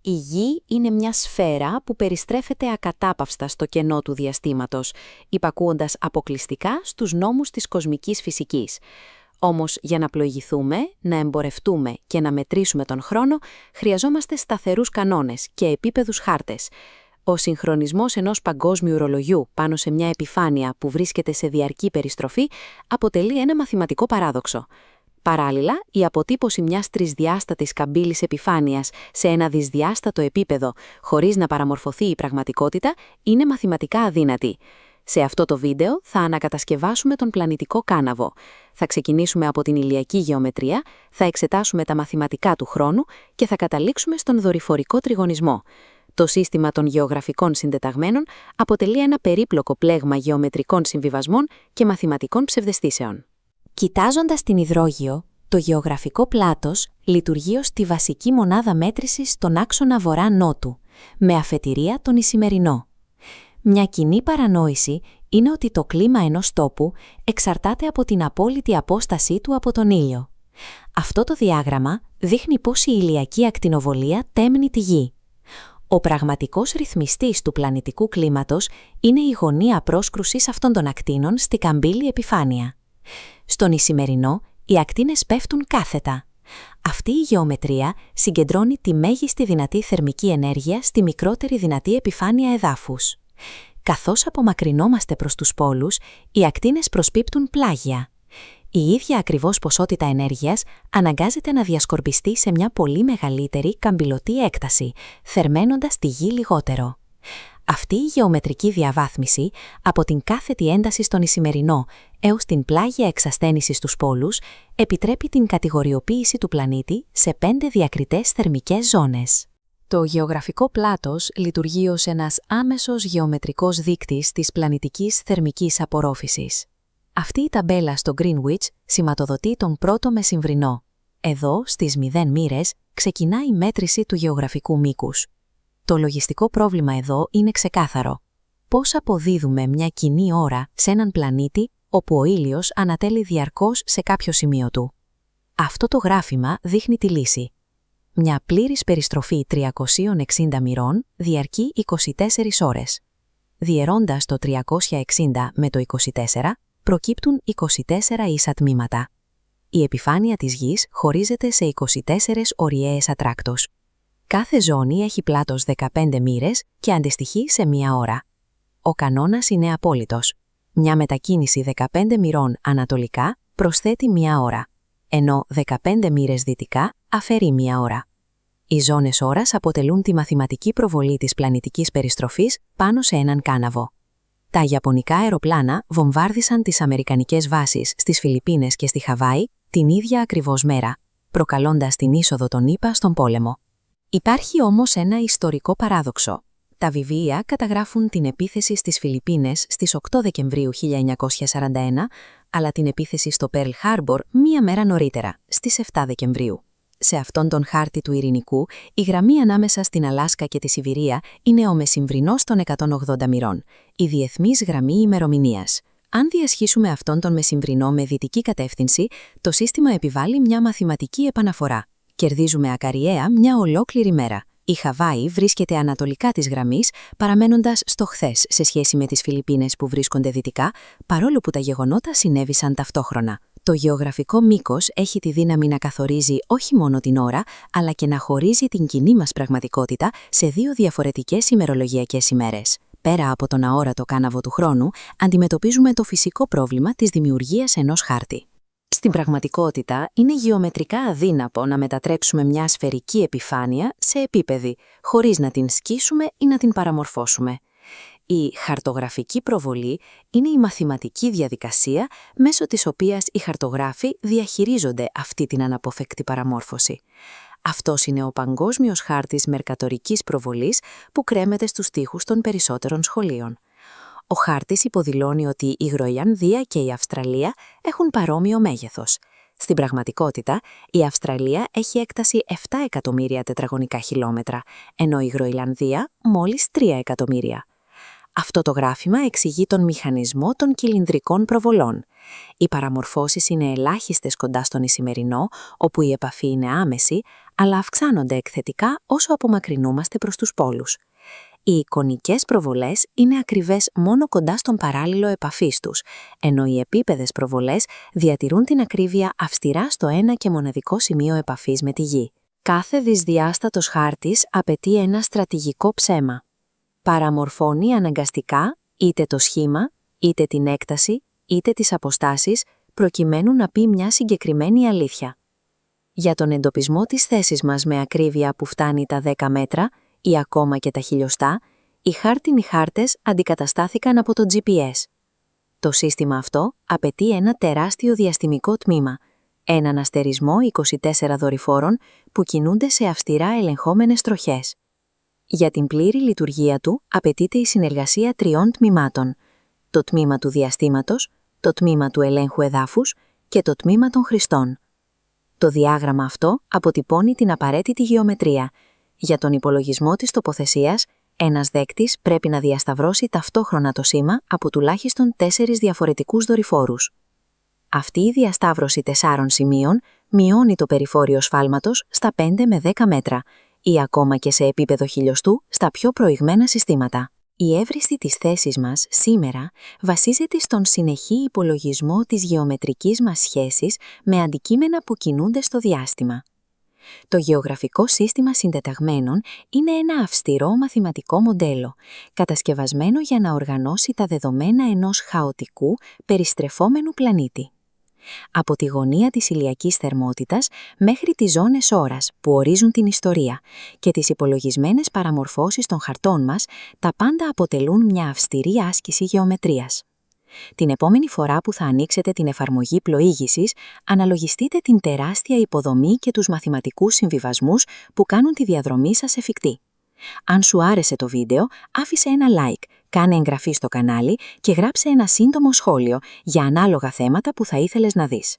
Η Γη είναι μια σφαίρα που περιστρέφεται ακατάπαυστα στο κενό του διαστήματος, υπακούοντας αποκλειστικά στους νόμους της κοσμικής φυσικής. Όμως, για να πλοηγηθούμε, να εμπορευτούμε και να μετρήσουμε τον χρόνο, χρειαζόμαστε σταθερούς κανόνες και επίπεδους χάρτες. Ο συγχρονισμός ενός παγκόσμιου ρολογιού πάνω σε μια επιφάνεια που βρίσκεται σε διαρκή περιστροφή αποτελεί ένα μαθηματικό παράδοξο. Παράλληλα, η αποτύπωση μιας τρισδιάστατης καμπύλης επιφάνειας σε ένα δυσδιάστατο επίπεδο, χωρίς να παραμορφωθεί η πραγματικότητα, είναι μαθηματικά αδύνατη. Σε αυτό το βίντεο θα ανακατασκευάσουμε τον πλανητικό κάναβο. Θα ξεκινήσουμε από την ηλιακή γεωμετρία, θα εξετάσουμε τα μαθηματικά του χρόνου και θα καταλήξουμε στον δορυφορικό τριγωνισμό. Το σύστημα των γεωγραφικών συντεταγμένων αποτελεί ένα περίπλοκο πλέγμα γεωμετρικών συμβιβασμών και μαθηματικών ψευδαισθήσεων. Κοιτάζοντας την υδρόγειο, το γεωγραφικό πλάτος λειτουργεί ως τη βασική μονάδα μέτρησης στον άξονα βορρά-νότου, με αφετηρία τον Ισημερινό. Μια κοινή παρανόηση είναι ότι το κλίμα ενός τόπου εξαρτάται από την απόλυτη απόστασή του από τον ήλιο. Αυτό το διάγραμμα δείχνει πώς η ηλιακή ακτινοβολία τέμνει τη Γη. Ο πραγματικός ρυθμιστής του πλανητικού κλίματος είναι η γωνία πρόσκρουσης αυτών των ακτίνων στη καμπύλη επιφάνεια. Στον Ισημερινό, οι ακτίνες πέφτουν κάθετα. Αυτή η γεωμετρία συγκεντρώνει τη μέγιστη δυνατή θερμική ενέργεια στη μικρότερη δυνατή επιφάνεια εδάφους. Καθώς απομακρυνόμαστε προς τους πόλους, οι ακτίνες προσπίπτουν πλάγια. Η ίδια ακριβώς ποσότητα ενέργειας αναγκάζεται να διασκορπιστεί σε μια πολύ μεγαλύτερη καμπυλωτή έκταση, θερμαίνοντας τη Γη λιγότερο. Αυτή η γεωμετρική διαβάθμιση, από την κάθετη ένταση στον Ισημερινό έως την πλάγια εξασθένηση στους πόλους, επιτρέπει την κατηγοριοποίηση του πλανήτη σε 5 διακριτές θερμικές ζώνες. Το γεωγραφικό πλάτος λειτουργεί ως ένας άμεσος γεωμετρικός δείκτης της πλανητικής θερμικής απορρόφησης. Αυτή η ταμπέλα στο Greenwich σηματοδοτεί τον πρώτο μεσημβρινό. Εδώ, στις 0 μοίρες, ξεκινά η μέτρηση του γεωγραφικού μήκους. Το λογιστικό πρόβλημα εδώ είναι ξεκάθαρο. Πώς αποδίδουμε μια κοινή ώρα σε έναν πλανήτη όπου ο ήλιος ανατέλει διαρκώς σε κάποιο σημείο του? Αυτό το γράφημα δείχνει τη λύση. Μια πλήρης περιστροφή 360 μοιρών διαρκεί 24 ώρες. Διαιρώντας το 360 με το 24, προκύπτουν 24 ίσα τμήματα. Η επιφάνεια της Γης χωρίζεται σε 24 ωριαίες ατράκτους. Κάθε ζώνη έχει πλάτος 15 μοίρες και αντιστοιχεί σε μία ώρα. Ο κανόνας είναι απόλυτος. Μια μετακίνηση 15 μοιρών ανατολικά προσθέτει μία ώρα, ενώ 15 μοίρες δυτικά αφαιρεί μία ώρα. Οι ζώνες ώρας αποτελούν τη μαθηματική προβολή της πλανητικής περιστροφής πάνω σε έναν κάναβο. Τα ιαπωνικά αεροπλάνα βομβάρδισαν τις αμερικανικές βάσεις στις Φιλιππίνες και στη Χαβάη την ίδια ακριβώς μέρα, προκαλώντας την είσοδο των ΗΠΑ στον πόλεμο. Υπάρχει όμως ένα ιστορικό παράδοξο. Τα βιβλία καταγράφουν την επίθεση στις Φιλιππίνες στις 8 Δεκεμβρίου 1941, αλλά την επίθεση στο Pearl Harbor μία μέρα νωρίτερα, στις 7 Δεκεμβρίου. Σε αυτόν τον χάρτη του ειρηνικού, η γραμμή ανάμεσα στην Αλάσκα και τη Σιβηρία είναι ο μεσημβρινός των 180 μοιρών, η διεθνής γραμμή ημερομηνίας. Αν διασχίσουμε αυτόν τον μεσημβρινό με δυτική κατεύθυνση, το σύστημα επιβάλλει μια μαθηματική επαναφορά. Κερδίζουμε ακαριέα μια ολόκληρη μέρα. Η Χαβάη βρίσκεται ανατολικά της γραμμής, παραμένοντας στο χθες σε σχέση με τις Φιλιππίνες που βρίσκονται δυτικά, παρόλο που τα γεγονότα συνέβησαν ταυτόχρονα. Το γεωγραφικό μήκος έχει τη δύναμη να καθορίζει όχι μόνο την ώρα, αλλά και να χωρίζει την κοινή μας πραγματικότητα σε 2 διαφορετικές ημερολογιακές ημέρες. Πέρα από τον αόρατο κάναβο του χρόνου, αντιμετωπίζουμε το φυσικό πρόβλημα της δημιουργίας ενός χάρτη. Στην πραγματικότητα, είναι γεωμετρικά αδύνατο να μετατρέψουμε μια σφαιρική επιφάνεια σε επίπεδη, χωρίς να την σκίσουμε ή να την παραμορφώσουμε. Η χαρτογραφική προβολή είναι η μαθηματική διαδικασία μέσω της οποίας οι χαρτογράφοι διαχειρίζονται αυτή την αναποφευκτή παραμόρφωση. Αυτός είναι ο παγκόσμιος χάρτης μερκατορικής προβολής που κρέμεται στους τοίχους των περισσότερων σχολείων. Ο χάρτης υποδηλώνει ότι η Γροιλανδία και η Αυστραλία έχουν παρόμοιο μέγεθος. Στην πραγματικότητα, η Αυστραλία έχει έκταση 7 εκατομμύρια τετραγωνικά χιλιόμετρα, ενώ η Γροιλανδία μόλις 3 εκατομμύρια. Αυτό το γράφημα εξηγεί τον μηχανισμό των κυλινδρικών προβολών. Οι παραμορφώσεις είναι ελάχιστες κοντά στον Ισημερινό, όπου η επαφή είναι άμεση, αλλά αυξάνονται εκθετικά όσο απομακρυνούμαστε προς τους πόλους. Οι εικονικές προβολές είναι ακριβές μόνο κοντά στον παράλληλο επαφής τους, ενώ οι επίπεδες προβολές διατηρούν την ακρίβεια αυστηρά στο ένα και μοναδικό σημείο επαφής με τη Γη. Κάθε δυσδιάστατος χάρτης απαιτεί ένα στρατηγικό ψέμα. Παραμορφώνει αναγκαστικά είτε το σχήμα, είτε την έκταση, είτε τις αποστάσεις, προκειμένου να πει μια συγκεκριμένη αλήθεια. Για τον εντοπισμό της θέσης μας με ακρίβεια που φτάνει τα 10 μέτρα ή ακόμα και τα χιλιοστά, οι χάρτινοι χάρτες αντικαταστάθηκαν από το GPS. Το σύστημα αυτό απαιτεί ένα τεράστιο διαστημικό τμήμα, έναν αστερισμό 24 δορυφόρων που κινούνται σε αυστηρά ελεγχόμενες τροχές. Για την πλήρη λειτουργία του απαιτείται η συνεργασία 3 τμήματων: το τμήμα του διαστήματος, το τμήμα του ελέγχου εδάφους και το τμήμα των χρηστών. Το διάγραμμα αυτό αποτυπώνει την απαραίτητη γεωμετρία. Για τον υπολογισμό της τοποθεσίας, ένας δέκτης πρέπει να διασταυρώσει ταυτόχρονα το σήμα από τουλάχιστον 4 διαφορετικούς δορυφόρους. Αυτή η διασταύρωση 4 σημείων μειώνει το περιφόριο σφάλματος στα 5 με 10 μέτρα ή ακόμα και σε επίπεδο χιλιοστού στα πιο προηγμένα συστήματα. Η έβριστη της θέσης μας σήμερα βασίζεται στον συνεχή υπολογισμό της γεωμετρικής μας σχέσης με αντικείμενα που κινούνται στο διάστημα. Το γεωγραφικό σύστημα συντεταγμένων είναι ένα αυστηρό μαθηματικό μοντέλο, κατασκευασμένο για να οργανώσει τα δεδομένα ενός χαοτικού, περιστρεφόμενου πλανήτη. Από τη γωνία της ηλιακής θερμότητας μέχρι τις ζώνες ώρας που ορίζουν την ιστορία και τις υπολογισμένες παραμορφώσεις των χαρτών μας, τα πάντα αποτελούν μια αυστηρή άσκηση γεωμετρίας. Την επόμενη φορά που θα ανοίξετε την εφαρμογή πλοήγησης, αναλογιστείτε την τεράστια υποδομή και τους μαθηματικούς συμβιβασμούς που κάνουν τη διαδρομή σας εφικτή. Αν σου άρεσε το βίντεο, άφησε ένα like, κάνε εγγραφή στο κανάλι και γράψε ένα σύντομο σχόλιο για ανάλογα θέματα που θα ήθελες να δεις.